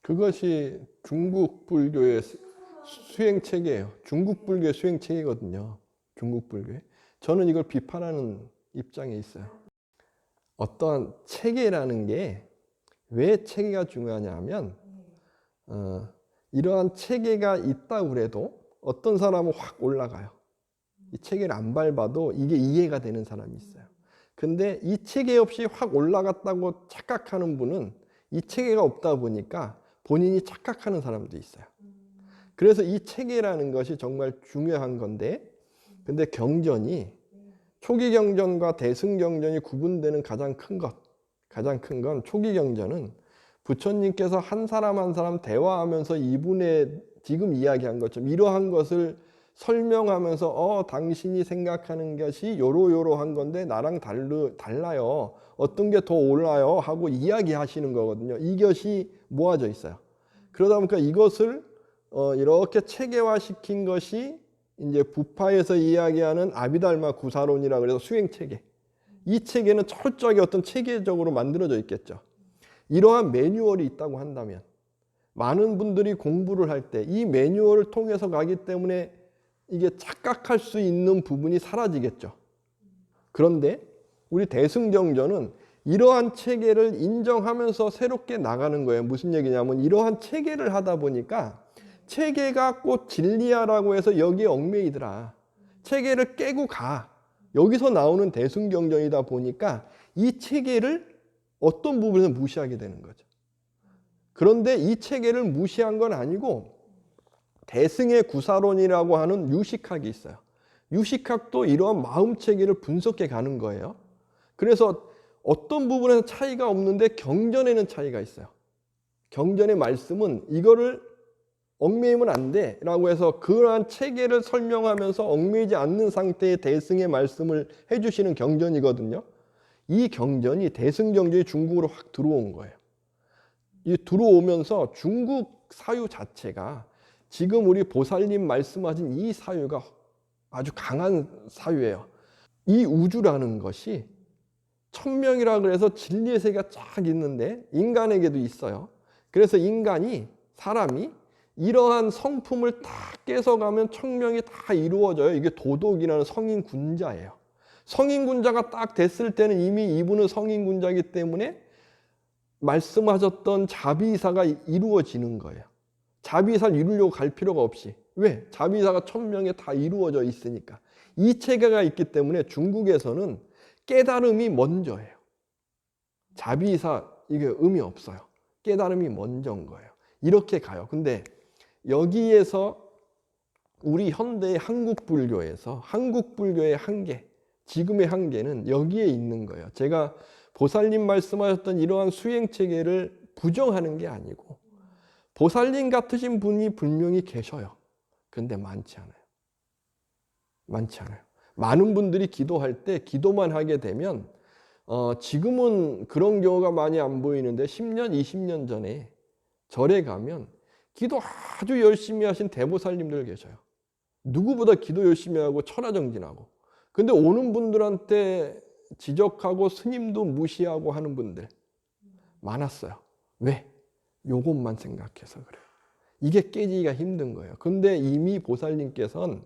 그것이 중국 불교의 수행 체계예요. 중국 불교의 수행 체계거든요. 중국 불교에. 저는 이걸 비판하는 입장에 있어요. 어떠한 체계라는 게 왜 체계가 중요하냐 하면 이러한 체계가 있다고 그래도 어떤 사람은 확 올라가요. 이 체계를 안 밟아도 이게 이해가 되는 사람이 있어요. 근데 이 체계 없이 확 올라갔다고 착각하는 분은 이 체계가 없다 보니까 본인이 착각하는 사람도 있어요. 그래서 이 체계라는 것이 정말 중요한 건데, 근데 경전이 초기 경전과 대승 경전이 구분되는 가장 큰 건 초기 경전은 부처님께서 한 사람 한 사람 대화하면서 이분의 지금 이야기한 것처럼 이러한 것을 설명하면서 당신이 생각하는 것이 요러요러한 건데 나랑 달라요. 어떤 게 더 올라요? 하고 이야기하시는 거거든요. 이것이 모아져 있어요. 그러다 보니까 이것을 이렇게 체계화시킨 것이 이제 부파에서 이야기하는 아비달마 구사론이라고 해서 수행 체계. 이 체계는 철저하게 어떤 체계적으로 만들어져 있겠죠. 이러한 매뉴얼이 있다고 한다면 많은 분들이 공부를 할 때 이 매뉴얼을 통해서 가기 때문에 이게 착각할 수 있는 부분이 사라지겠죠. 그런데 우리 대승정전은 이러한 체계를 인정하면서 새롭게 나가는 거예요. 무슨 얘기냐면 이러한 체계를 하다 보니까 체계가 꼭 진리야라고 해서 여기에 얽매이더라. 체계를 깨고 가. 여기서 나오는 대승경전이다 보니까 이 체계를 어떤 부분에서 무시하게 되는 거죠. 그런데 이 체계를 무시한 건 아니고 대승의 구사론이라고 하는 유식학이 있어요. 유식학도 이러한 마음 체계를 분석해 가는 거예요. 그래서 어떤 부분에서 차이가 없는데 경전에는 차이가 있어요. 경전의 말씀은 이거를 얽매이면 안 돼 라고 해서 그러한 체계를 설명하면서 얽매이지 않는 상태의 대승의 말씀을 해주시는 경전이거든요. 이 경전이 대승경전이 중국으로 확 들어온 거예요. 이 들어오면서 중국 사유 자체가 지금 우리 보살님 말씀하신 이 사유가 아주 강한 사유예요. 이 우주라는 것이 천명이라 그래서 진리의 세계가 쫙 있는데 인간에게도 있어요. 그래서 사람이 이러한 성품을 다 깨서가면 천명이 다 이루어져요. 이게 도덕이라는 성인군자예요. 성인군자가 딱 됐을 때는 이미 이분은 성인군자이기 때문에 말씀하셨던 자비사가 이루어지는 거예요. 자비사를 이루려고 갈 필요가 없이. 왜? 자비사가 천명에 다 이루어져 있으니까. 이 체계가 있기 때문에 중국에서는 깨달음이 먼저예요. 자비사 이게 의미 없어요. 깨달음이 먼저인 거예요. 이렇게 가요. 근데 여기에서 우리 현대의 한국 불교의 한계, 지금의 한계는 여기에 있는 거예요. 제가 보살님 말씀하셨던 이러한 수행 체계를 부정하는 게 아니고 보살님 같으신 분이 분명히 계셔요. 그런데 많지 않아요. 많은 분들이 기도할 때 기도만 하게 되면 지금은 그런 경우가 많이 안 보이는데 10년, 20년 전에 절에 가면 기도 아주 열심히 하신 대보살님들 계셔요. 누구보다 기도 열심히 하고 천하정진하고. 근데 오는 분들한테 지적하고 스님도 무시하고 하는 분들 많았어요. 왜? 요것만 생각해서 그래요. 이게 깨지기가 힘든 거예요. 근데 이미 보살님께서는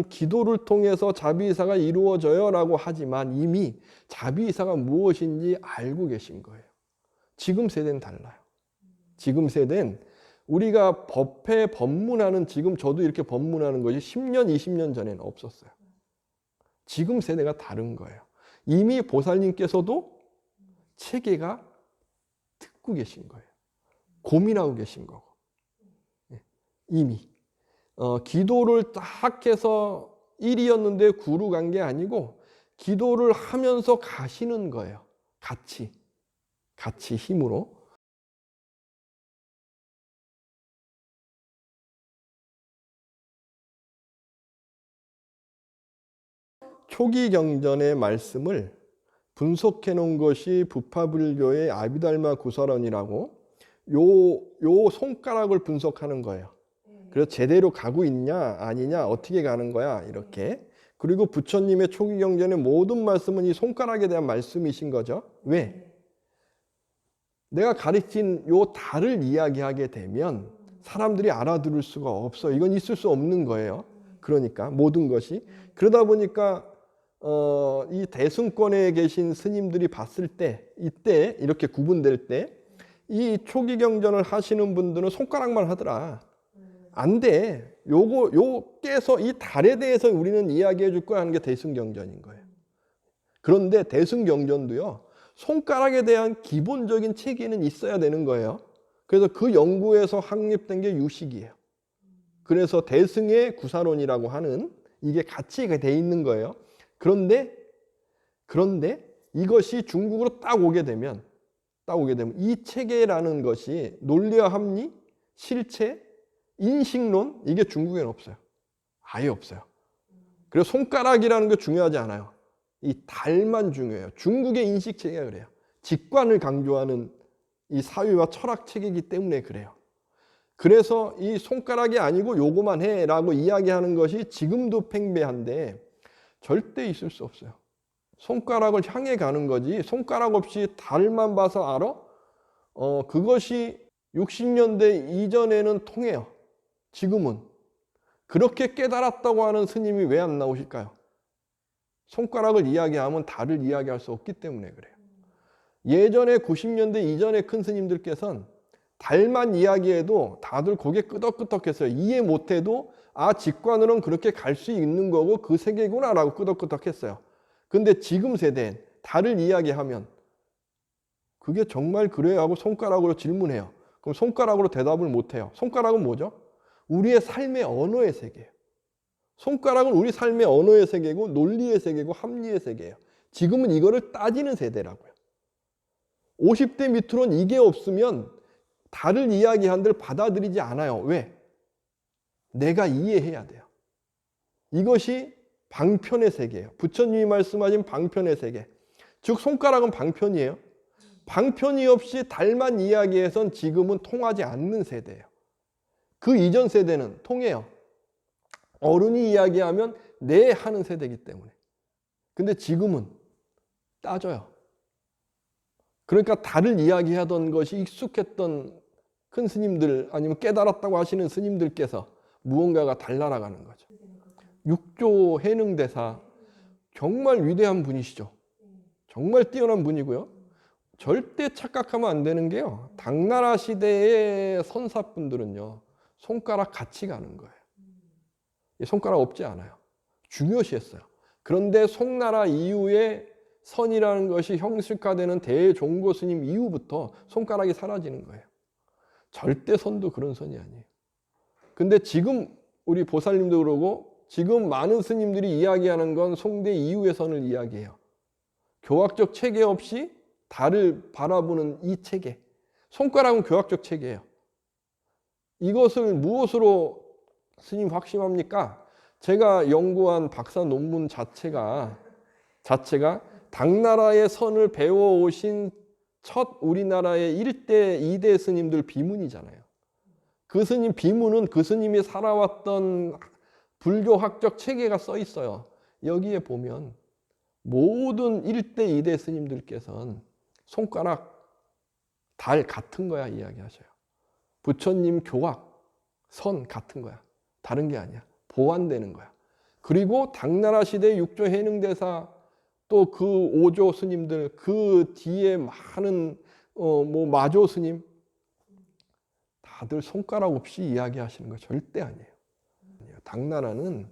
기도를 통해서 자비이사가 이루어져요 라고 하지만 이미 자비이사가 무엇인지 알고 계신 거예요. 지금 세대는 달라요. 지금 세대는 우리가 법회 법문하는 지금 저도 이렇게 법문하는 것이 10년, 20년 전에는 없었어요. 지금 세대가 다른 거예요. 이미 보살님께서도 체계가 듣고 계신 거예요. 고민하고 계신 거고. 이미. 기도를 딱 해서 1이었는데 9로 간 게 아니고 기도를 하면서 가시는 거예요. 같이 힘으로. 초기 경전의 말씀을 분석해 놓은 것이 부파불교의 아비달마 구설원이라고 요 손가락을 분석하는 거예요. 그래서 제대로 가고 있냐 아니냐 어떻게 가는 거야 이렇게. 그리고 부처님의 초기 경전의 모든 말씀은 이 손가락에 대한 말씀이신 거죠. 왜? 내가 가르친 요 달을 이야기하게 되면 사람들이 알아들을 수가 없어. 이건 있을 수 없는 거예요. 그러니까 모든 것이. 그러다 보니까 이 대승권에 계신 스님들이 봤을 때, 이때 이렇게 구분될 때 이 초기 경전을 하시는 분들은 손가락만 하더라. 안 돼. 요 깨서 이 달에 대해서 우리는 이야기해 줄 거야 하는 게 대승경전인 거예요. 그런데 대승경전도요, 손가락에 대한 기본적인 체계는 있어야 되는 거예요. 그래서 그 연구에서 확립된 게 유식이에요. 그래서 대승의 구사론이라고 하는 이게 같이 돼 있는 거예요. 그런데 이것이 중국으로 딱 오게 되면 이 체계라는 것이 논리와 합리, 실체, 인식론, 이게 중국에는 없어요. 아예 없어요. 그래서 손가락이라는 게 중요하지 않아요. 이 달만 중요해요. 중국의 인식 체계가 그래요. 직관을 강조하는 이 사회와 철학 체계이기 때문에 그래요. 그래서 이 손가락이 아니고 요거만 해라고 이야기하는 것이 지금도 팽배한데 절대 있을 수 없어요. 손가락을 향해 가는 거지 손가락 없이 달만 봐서 알아? 그것이 60년대 이전에는 통해요. 지금은. 그렇게 깨달았다고 하는 스님이 왜 안 나오실까요? 손가락을 이야기하면 달을 이야기할 수 없기 때문에 그래요. 예전에 90년대 이전에 큰 스님들께서는 달만 이야기해도 다들 고개 끄덕끄덕했어요. 이해 못해도 직관으로는 그렇게 갈 수 있는 거고 그 세계구나 라고 끄덕끄덕했어요. 근데 지금 세대엔 달을 이야기하면 그게 정말 그래요 하고 손가락으로 질문해요. 그럼 손가락으로 대답을 못해요. 손가락은 뭐죠? 우리의 삶의 언어의 세계예요. 손가락은 우리 삶의 언어의 세계고 논리의 세계고 합리의 세계예요. 지금은 이거를 따지는 세대라고요. 50대 밑으로는 이게 없으면 달을 이야기한들 받아들이지 않아요. 왜? 내가 이해해야 돼요. 이것이 방편의 세계예요. 부처님이 말씀하신 방편의 세계. 즉 손가락은 방편이에요. 방편이 없이 달만 이야기해선 지금은 통하지 않는 세대예요. 그 이전 세대는 통해요. 어른이 이야기하면 네 하는 세대이기 때문에. 근데 지금은 따져요. 그러니까 달을 이야기하던 것이 익숙했던 큰 스님들 아니면 깨달았다고 하시는 스님들께서 무언가가 달라나가는 거죠. 육조 해능대사 정말 위대한 분이시죠. 정말 뛰어난 분이고요. 절대 착각하면 안 되는 게요. 당나라 시대의 선사분들은요. 손가락 같이 가는 거예요. 손가락 없지 않아요. 중요시했어요. 그런데 송나라 이후에 선이라는 것이 형식화되는 대종고 스님 이후부터 손가락이 사라지는 거예요. 절대 선도 그런 선이 아니에요. 근데 지금 우리 보살님도 그러고 지금 많은 스님들이 이야기하는 건 송대 이후의 선을 이야기해요. 교학적 체계 없이 달을 바라보는 이 체계. 손가락은 교학적 체계예요. 이것을 무엇으로 스님 확신합니까? 제가 연구한 박사 논문 자체가 당나라의 선을 배워오신 첫 우리나라의 1대, 2대 스님들 비문이잖아요. 그 스님 비문은 그 스님이 살아왔던 불교학적 체계가 써 있어요. 여기에 보면 모든 1대, 2대 스님들께서는 손가락, 달 같은 거야 이야기하셔요. 부처님 교학, 선 같은 거야. 다른 게 아니야. 보완되는 거야. 그리고 당나라 시대 육조 해능대사 또 그 오조 스님들 그 뒤에 많은 마조 스님 다들 손가락 없이 이야기하시는 거 절대 아니에요. 당나라는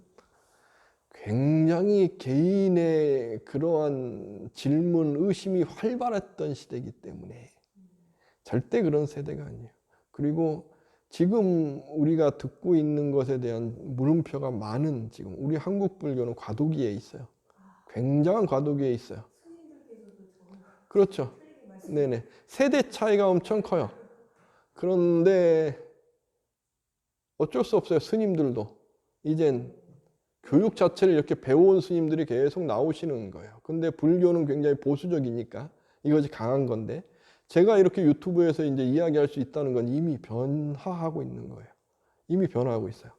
굉장히 개인의 그러한 질문, 의심이 활발했던 시대이기 때문에 절대 그런 세대가 아니에요. 그리고 지금 우리가 듣고 있는 것에 대한 물음표가 많은 지금 우리 한국 불교는 과도기에 있어요. 굉장한 과도기에 있어요. 그렇죠. 네네. 세대 차이가 엄청 커요. 그런데 어쩔 수 없어요. 스님들도 이젠 교육 자체를 이렇게 배워온 스님들이 계속 나오시는 거예요. 근데 불교는 굉장히 보수적이니까 이것이 강한 건데 제가 이렇게 유튜브에서 이제 이야기할 수 있다는 건 이미 변화하고 있는 거예요. 이미 변화하고 있어요.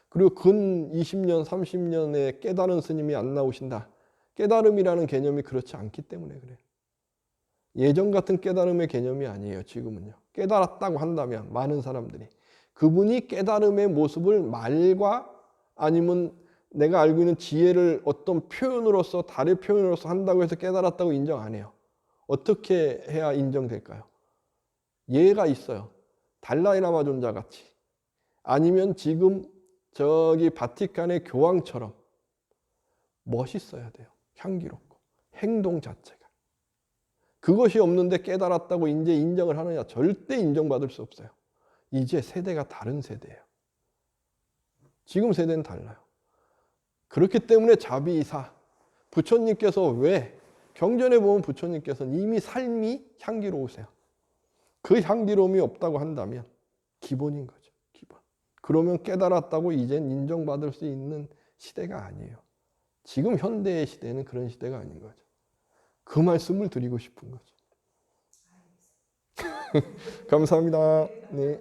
그리고 근 20년, 30년에 깨달은 스님이 안 나오신다. 깨달음이라는 개념이 그렇지 않기 때문에 그래요. 예전 같은 깨달음의 개념이 아니에요. 지금은요. 깨달았다고 한다면 많은 사람들이 그분이 깨달음의 모습을 말과 아니면 내가 알고 있는 지혜를 어떤 표현으로서 달의 표현으로서 한다고 해서 깨달았다고 인정 안 해요. 어떻게 해야 인정될까요? 예가 있어요. 달라이라마 존자 같이 아니면 지금 저기 바티칸의 교황처럼 멋있어야 돼요. 향기롭고 행동 자체가. 그것이 없는데 깨달았다고 이제 인정을 하느냐? 절대 인정받을 수 없어요. 이제 세대가 다른 세대예요. 지금 세대는 달라요. 그렇기 때문에 자비이사 부처님께서 왜 경전에 보면 부처님께서는 이미 삶이 향기로우세요. 그 향기로움이 없다고 한다면 기본인 거죠. 기본. 그러면 깨달았다고 이젠 인정받을 수 있는 시대가 아니에요. 지금 현대의 시대는 그런 시대가 아닌 거죠. 그 말씀을 드리고 싶은 거죠. 감사합니다. 네.